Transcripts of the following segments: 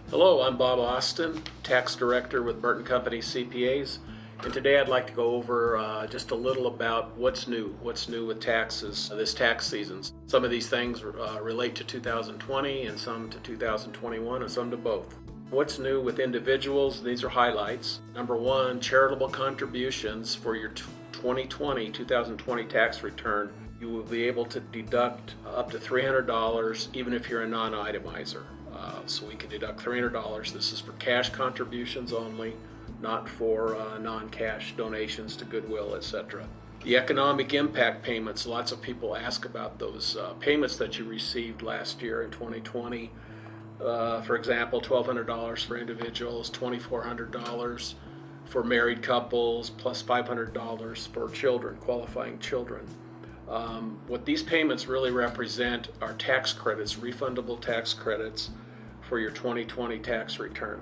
Hello, I'm Bob Austin, Tax Director with Burton Company CPAs, and today I'd like to go over just a little about what's new with taxes this tax season. Some of these things relate to 2020 and some to 2021 and some to both. What's new with individuals? These are highlights. Number one, charitable contributions for your 2020 tax return. You will be able to deduct up to $300 even if you're a non-itemizer. So we can deduct $300. This is for cash contributions only, not for non-cash donations to Goodwill, etc. The economic impact payments, lots of people ask about those payments that you received last year in 2020. For example, $1,200 for individuals, $2,400 for married couples, plus $500 for children, qualifying children. What these payments really represent are tax credits, refundable tax credits for your 2020 tax return.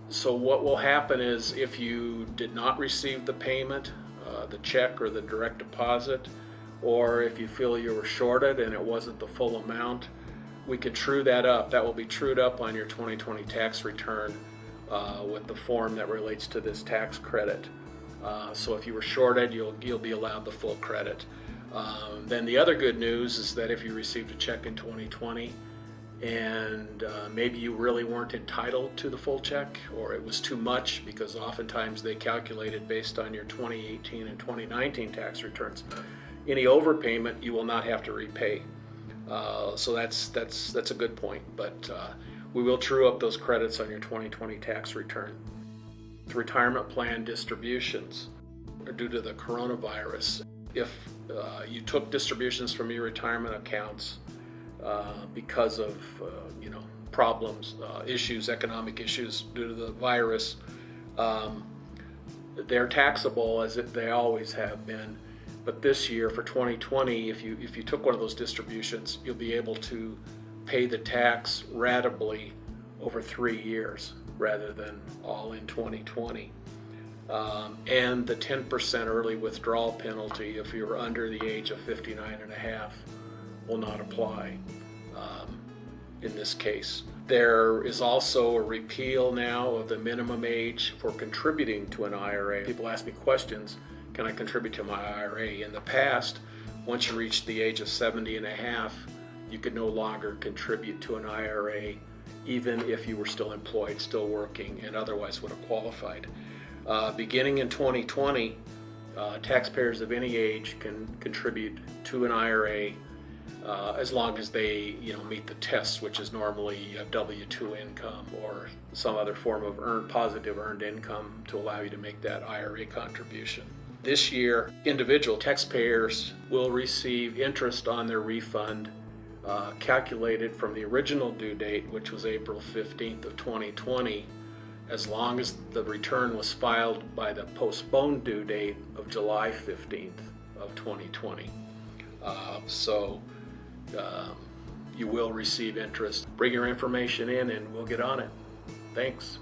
So what will happen is if you did not receive the payment, the check or the direct deposit, or if you feel you were shorted and it wasn't the full amount, we could true that up. That will be trued up on your 2020 tax return with the form that relates to this tax credit. So if you were shorted, you'll be allowed the full credit. Then the other good news is that if you received a check in 2020 and maybe you really weren't entitled to the full check, or it was too much, because oftentimes they calculate it based on your 2018 and 2019 tax returns. Any overpayment you will not have to repay. So that's a good point, but we will true up those credits on your 2020 tax return. Retirement plan distributions due to the coronavirus. If you took distributions from your retirement accounts because of problems, economic issues due to the virus, they're taxable as they always have been. But this year for 2020, if you took one of those distributions, you'll be able to pay the tax ratably over 3 years rather than all in 2020. And the 10% early withdrawal penalty if you're under the age of 59 and a half will not apply in this case. There is also a repeal now of the minimum age for contributing to an IRA. People ask me questions, can I contribute to my IRA? In the past, once you reached the age of 70 and a half, you could no longer contribute to an IRA even if you were still employed, still working, and otherwise would have qualified. Beginning in 2020, taxpayers of any age can contribute to an IRA as long as they meet the tests, which is normally W-2 income or some other form of positive earned income to allow you to make that IRA contribution. This year, individual taxpayers will receive interest on their refund calculated from the original due date, which was April 15th of 2020, as long as the return was filed by the postponed due date of July 15th of 2020. So you will receive interest. Bring your information in and we'll get on it. Thanks.